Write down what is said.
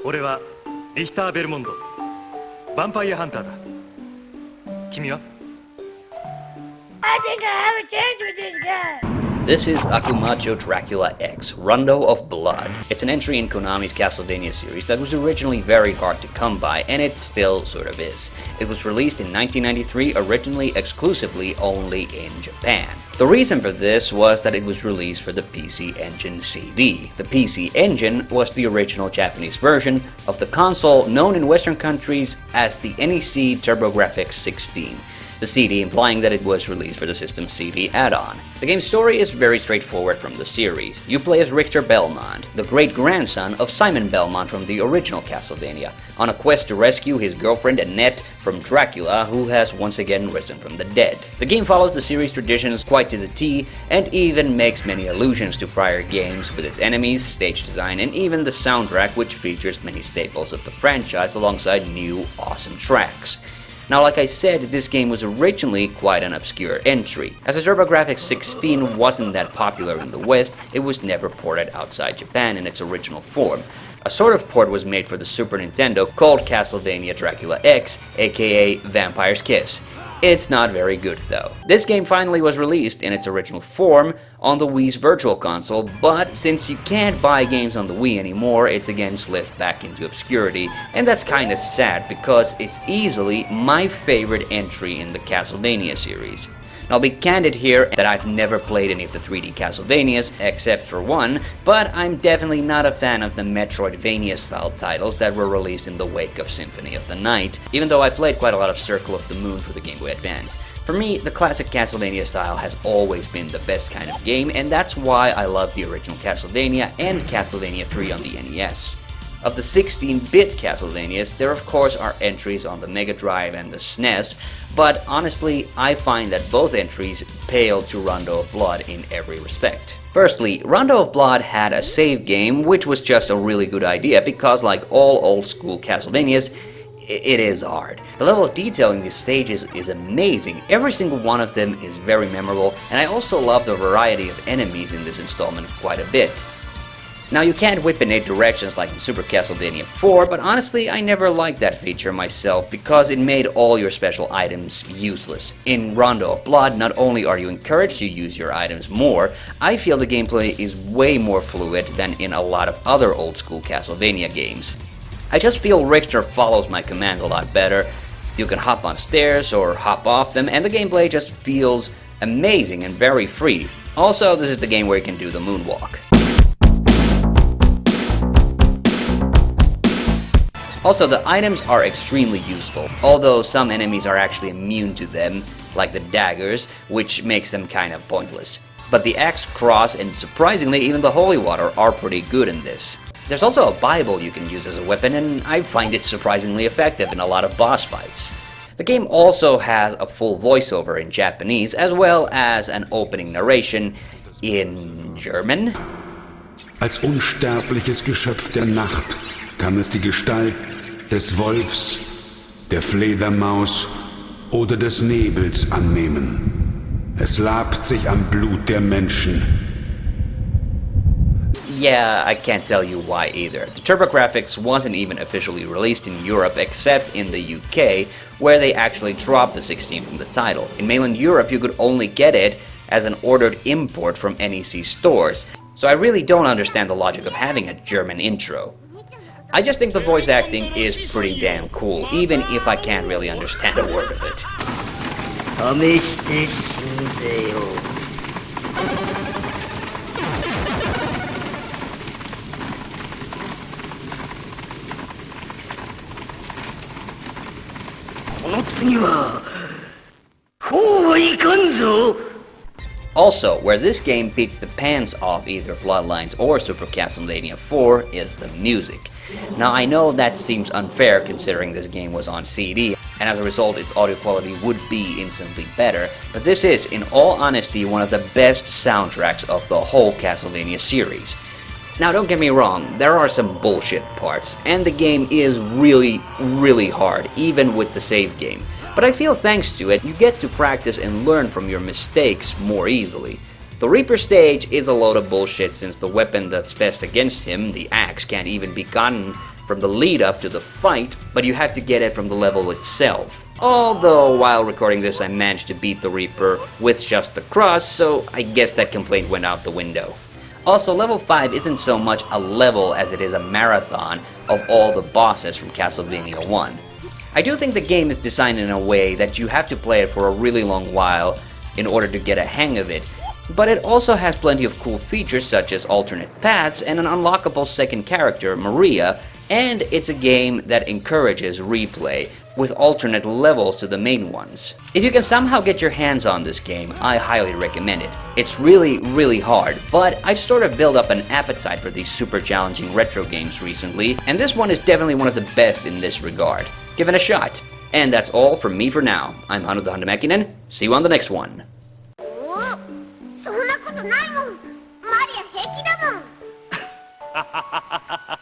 俺はリヒター・ベルモンド、ヴァンパイアハンターだ。君は？ I think I have a chance with this guy. This is Akumajou Dracula X, Rondo of Blood. It's an entry in Konami's Castlevania series that was originally very hard to come by, and it still sort of is. It was released in 1993, originally exclusively only in Japan. The reason for this was that it was released for the PC Engine CD. The PC Engine was the original Japanese version of the console known in Western countries as the NEC TurboGrafx 16. The CD implying that it was released for the system's CD add-on. The game's story is very straightforward from the series. You play as Richter Belmont, the great-grandson of Simon Belmont from the original Castlevania, on a quest to rescue his girlfriend Annette from Dracula, who has once again risen from the dead. The game follows the series traditions quite to the T, and even makes many allusions to prior games with its enemies, stage design, and even the soundtrack, which features many staples of the franchise alongside new, awesome tracks. Now, like I said, this game was originally quite an obscure entry. As the TurboGrafx 16 wasn't that popular in the West, it was never ported outside Japan in its original form. A sort of port was made for the Super Nintendo called Castlevania Dracula X, aka Vampire's Kiss. It's not very good though. This game finally was released in its original form on the Wii's Virtual Console, but since you can't buy games on the Wii anymore, it's again slipped back into obscurity, and that's kinda sad because it's easily my favorite entry in the Castlevania series. I'll be candid here that I've never played any of the 3D Castlevanias, except for one, but I'm definitely not a fan of the Metroidvania-style titles that were released in the wake of Symphony of the Night, even though I played quite a lot of Circle of the Moon for the Game Boy Advance. For me, the classic Castlevania style has always been the best kind of game, and that's why I love the original Castlevania and Castlevania 3 on the NES. Of the 16-bit Castlevanias, there of course are entries on the Mega Drive and the SNES, but honestly, I find that both entries pale to Rondo of Blood in every respect. Firstly, Rondo of Blood had a save game, which was just a really good idea because, like all old-school Castlevanias, it is hard. The level of detail in these stages is amazing. Every single one of them is very memorable, and I also love the variety of enemies in this installment quite a bit. Now, you can't whip in 8 directions like in Super Castlevania 4, but honestly, I never liked that feature myself because it made all your special items useless. In Rondo of Blood, not only are you encouraged to use your items more, I feel the gameplay is way more fluid than in a lot of other old-school Castlevania games. I just feel Richter follows my commands a lot better. You can hop on stairs or hop off them, and the gameplay just feels amazing and very free. Also, this is the game where you can do the moonwalk. Also, the items are extremely useful, although some enemies are actually immune to them, like the daggers, which makes them kind of pointless. But the axe, cross, and surprisingly even the holy water are pretty good in this. There's also a Bible you can use as a weapon, and I find it surprisingly effective in a lot of boss fights. The game also has a full voiceover in Japanese, as well as an opening narration in German. Als unsterbliches Geschöpf der Nacht kann es die Gestalt des Wolfs, der Fledermaus oder des Nebels annehmen. Es labt sich am Blut der Menschen. Yeah, I can't tell you why either. The TurboGrafx wasn't even officially released in Europe except in the UK, where they actually dropped the 16 from the title. In mainland Europe, you could only get it as an ordered import from NEC stores, so I really don't understand the logic of having a German intro. I just think the voice acting is pretty damn cool, even if I can't really understand a word of it. Also, where this game beats the pants off either Bloodlines or Super Castlevania 4 is the music. Now, I know that seems unfair considering this game was on CD, and as a result its audio quality would be instantly better, but this is, in all honesty, one of the best soundtracks of the whole Castlevania series. Now, don't get me wrong, there are some bullshit parts, and the game is really hard, even with the save game. But I feel thanks to it, you get to practice and learn from your mistakes more easily. The Reaper stage is a load of bullshit since the weapon that's best against him, the axe, can't even be gotten from the lead up to the fight, but you have to get it from the level itself. Although, while recording this, I managed to beat the Reaper with just the cross, so I guess that complaint went out the window. Also, level 5 isn't so much a level as it is a marathon of all the bosses from Castlevania 1. I do think the game is designed in a way that you have to play it for a really long while in order to get a hang of it, but it also has plenty of cool features such as alternate paths and an unlockable second character, Maria, and it's a game that encourages replay, with alternate levels to the main ones. If you can somehow get your hands on this game, I highly recommend it. It's really hard, but I've sort of built up an appetite for these super challenging retro games recently, and this one is definitely one of the best in this regard. Give it a shot. And that's all from me for now. I'm Hanno TheHande. See you on the next one. そんなことないもん。マリア平気だもん。